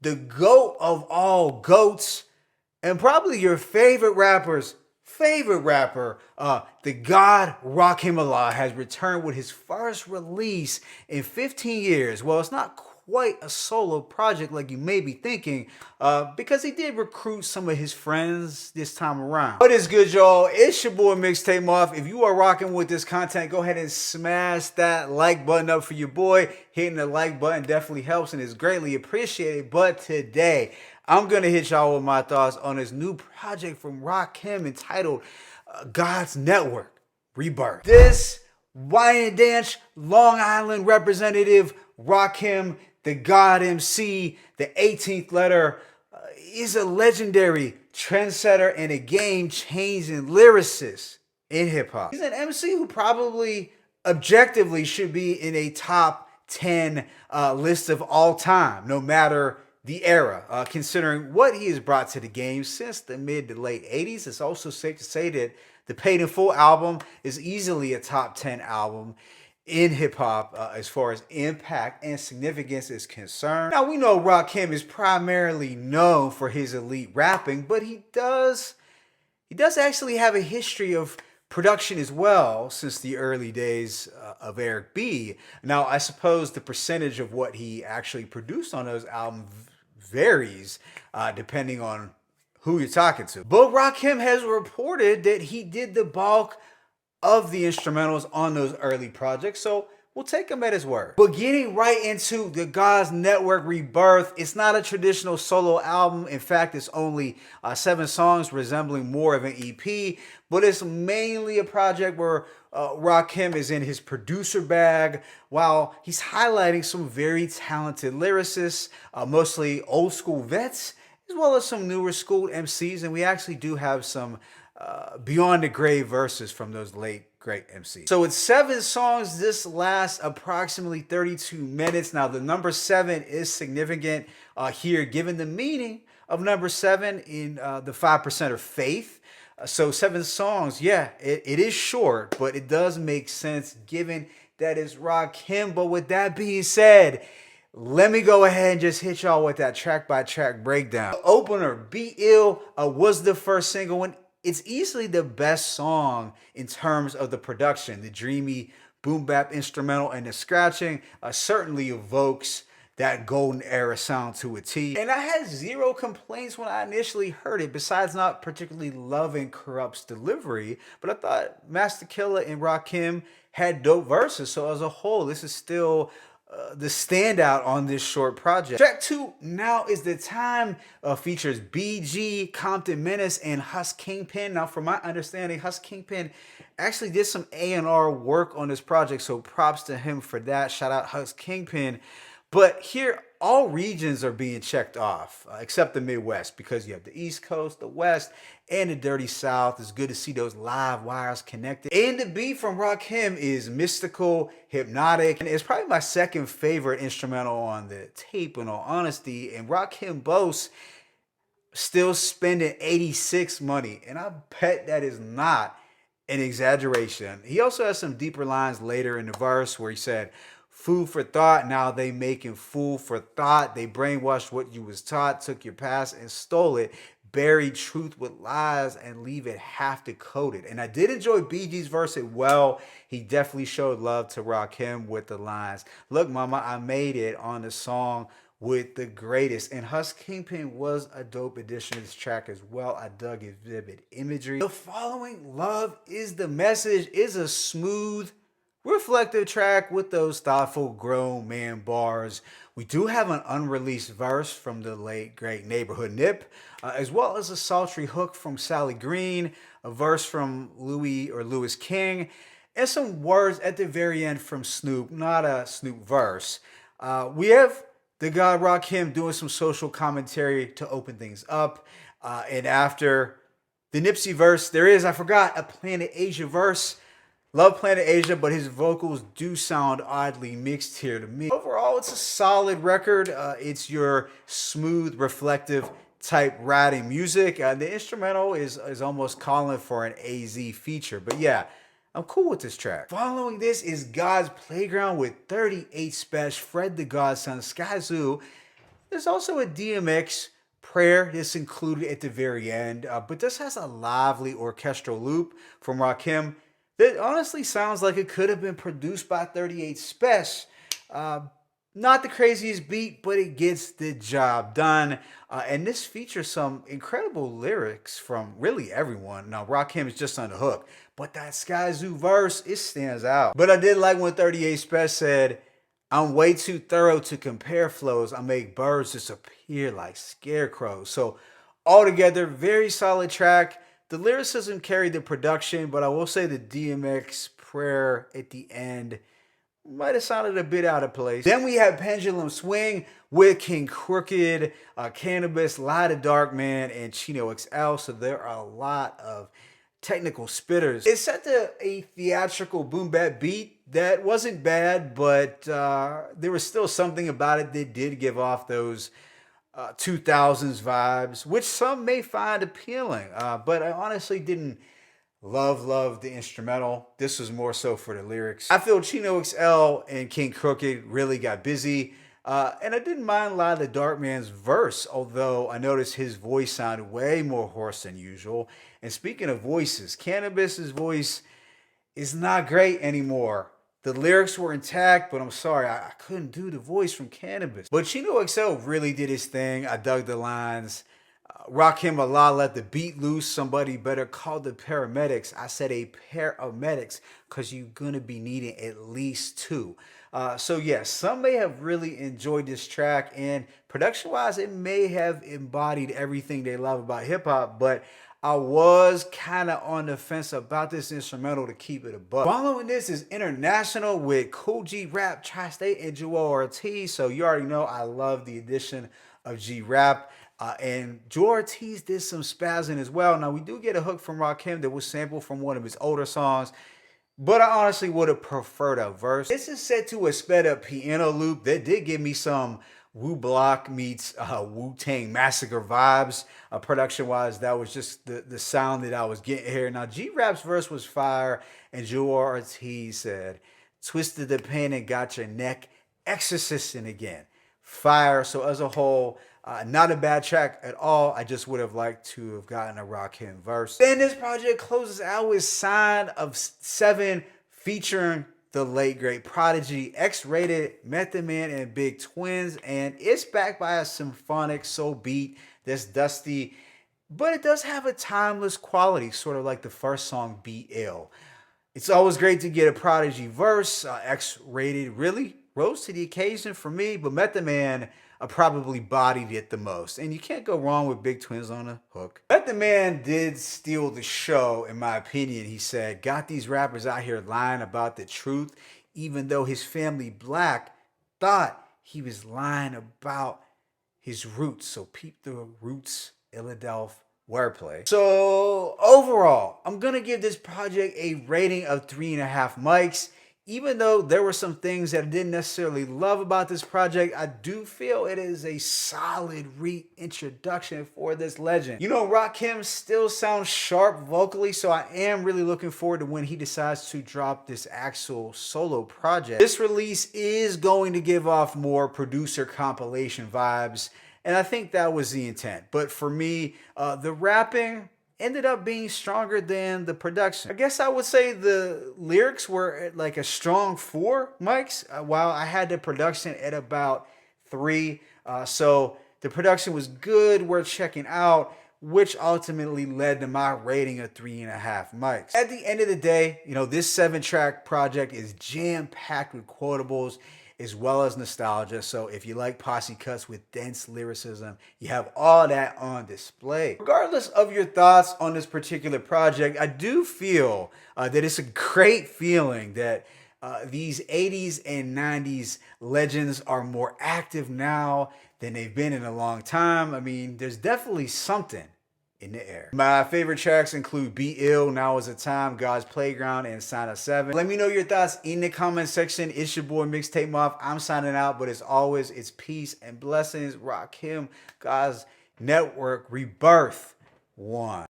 the GOAT of all GOATs, and probably your favorite rapper's favorite rapper, the God Rakim has returned with his first release in 15 years. Well, it's not quite a solo project like you may be thinking, because he did recruit some of his friends this time around. What is good, y'all? It's your boy Mixtape Muff. If you are rocking with this content, go ahead and smash that like button up for your boy. Hitting the like button definitely helps and is greatly appreciated. But today, I'm going to hit y'all with my thoughts on this new project from Rakim entitled God's Network-Reb7rth. This Wyandanch, Long Island representative Rakim, the God MC, the 18th letter, is a legendary trendsetter and a game-changing lyricist in hip-hop. He's an MC who probably objectively should be in a top 10 list of all time, no matter the era, considering what he has brought to the game since the mid to late 80s. It's also safe to say that the Paid in Full album is easily a top 10 album in hip-hop as far as impact and significance is concerned. Now, we know Rakim is primarily known for his elite rapping, but he does actually have a history of production as well since the early days of Eric B. Now, I suppose the percentage of what he actually produced on those albums varies depending on who you're talking to. But Rakim has reported that he did the bulk of the instrumentals on those early projects, so we'll take him at his word. But getting right into the God's Network-Reb7rth, it's not a traditional solo album. In fact, it's only 7 songs resembling more of an EP, but it's mainly a project where Rakim is in his producer bag while he's highlighting some very talented lyricists, mostly old school vets, as well as some newer school MCs, and we actually do have some beyond the grave verses from those late great MCs. So with 7 songs, this lasts approximately 32 minutes. Now the number 7 is significant here, given the meaning of number 7 in the 5% of faith. So 7 songs, yeah, it is short, but it does make sense given that it's Rakim. But with that being said, let me go ahead and just hit y'all with that track by track breakdown. The opener, Be Ill, was the first single, and it's easily the best song in terms of the production. The dreamy boom bap instrumental and the scratching certainly evokes that golden era sound to a T. And I had zero complaints when I initially heard it, besides not particularly loving Corrupt's delivery, but I thought Master Killa and Rakim had dope verses. So as a whole, this is still the standout on this short project. Track 2, Now Is the Time, features B.G, Compton Menace, and Hus Kingpin. Now, from my understanding, Hus Kingpin actually did some A&R work on this project, so props to him for that. Shout out Hus Kingpin. But here, all regions are being checked off, except the Midwest, because you have the East Coast, the West, and the Dirty South. It's good to see those live wires connected. And the beat from Rakim is mystical, hypnotic, and it's probably my second favorite instrumental on the tape, in all honesty. And Rakim boasts still spending 86 money, and I bet that is not an exaggeration. He also has some deeper lines later in the verse where he said, "Food for thought, now they making fool for thought. They brainwashed what you was taught, took your past and stole it, buried truth with lies and leave it half decoded." And I did enjoy BG's verse as well. He definitely showed love to Rakim with the lines, "Look, mama, I made it" on the song with the greatest. And Hus Kingpin was a dope addition to this track as well. I dug his vivid imagery. The following, Love Is the Message, is a smooth, reflective track with those thoughtful grown man bars. We do have an unreleased verse from the late great Neighborhood Nip, as well as a sultry hook from Sally Green, a verse from Louis King, and some words at the very end from Snoop, not a Snoop verse. We have the God Rakim doing some social commentary to open things up, and after the Nipsey verse, there is, I forgot, a Planet Asia verse. Love Planet Asia, but his vocals do sound oddly mixed here to me. Overall, it's a solid record. It's your smooth, reflective type ratting music. The instrumental is almost calling for an AZ feature. But yeah, I'm cool with this track. Following this is God's Playground with 38 Special, Fred the Godson, Sky Zoo. There's also a DMX prayer that's included at the very end, but this has a lively orchestral loop from Rakim that honestly sounds like it could have been produced by 38 Special. Uh, Not the craziest beat, but it gets the job done. And this features some incredible lyrics from really everyone. Now, Rakim is just on the hook, but that Sky Zoo verse, it stands out. But I did like when 38 Special said, I'm way too thorough to compare flows. I make birds disappear like scarecrows. So altogether, very solid track. The lyricism carried the production, but I will say the DMX prayer at the end might have sounded a bit out of place. Then we have Pendulum Swing with King Crooked, Cannabis, Light of Dark Man, and Chino XL. So there are a lot of technical spitters. It's set to a theatrical boom bap beat that wasn't bad, but there was still something about it that did give off those 2000s vibes, which some may find appealing. But I honestly didn't love the instrumental. This was more so for the lyrics. I feel Chino XL and King Crooked really got busy. And I didn't mind Light of the Dark Man's verse, although I noticed his voice sounded way more hoarse than usual. And speaking of voices, Cannabis's voice is not great anymore. The lyrics were intact, but I'm sorry, I couldn't do the voice from Cannabis. But Chino XL really did his thing. I dug the lines. Rakim Allah let the beat loose. Somebody better call the paramedics. I said a paramedics because you're going to be needing at least two. So yes, some may have really enjoyed this track, and production-wise, it may have embodied everything they love about hip-hop, but I was kind of on the fence about this instrumental to keep it above. Following this is International with Cool G Rap, Tri-State, and G.O.D. So you already know I love the addition of G Rap. And G.O.D did some spazzing as well. Now, we do get a hook from Rakim that was sampled from one of his older songs, but I honestly would have preferred a verse. This is set to a sped up piano loop that did give me some Wu Block meets Wu-Tang Massacre vibes. Production-wise, that was just the sound that I was getting here. Now, G-Rap's verse was fire, and G.O.D said, twisted the pen and got your neck exorcisting again. Fire. So as a whole, not a bad track at all. I just would have liked to have gotten a Rakim verse. Then this project closes out with Sign of 7 featuring the late great Prodigy, X-Rated, Method Man, and Big Twins. And it's backed by a symphonic soul beat that's dusty, but it does have a timeless quality, sort of like the first song, Be Ill. It's always great to get a Prodigy verse. X-Rated really rose to the occasion for me, but Method Man probably bodied it the most. And you can't go wrong with Big Twins on a hook. Method Man did steal the show, in my opinion. He said, got these rappers out here lying about the truth, even though his family black thought he was lying about his roots. So peep the roots, Philadelphia wordplay. So overall, I'm going to give this project a rating of 3.5 mics. Even though there were some things that I didn't necessarily love about this project, I do feel it is a solid reintroduction for this legend. You know, Rakim still sounds sharp vocally, so I am really looking forward to when he decides to drop this actual solo project. This release is going to give off more producer compilation vibes, and I think that was the intent. But for me, the rapping ended up being stronger than the production. I guess I would say the lyrics were at like a strong 4 mics, while I had the production at about 3. So the production was good, worth checking out, which ultimately led to my rating of 3.5 mics. At the end of the day, you know, this 7-track project is jam-packed with quotables as well as nostalgia. So if you like posse cuts with dense lyricism, you have all that on display. Regardless of your thoughts on this particular project, I do feel that it's a great feeling that these 80s and 90s legends are more active now than they've been in a long time. I mean, there's definitely something in the air. My favorite tracks include Be Ill, Now Is the Time, God's Playground, and Sign of 7. Let me know your thoughts in the comment section. It's your boy Mixtape Moth. I'm signing out, but as always, it's peace and blessings. Rakim, God's Network, Rebirth 1.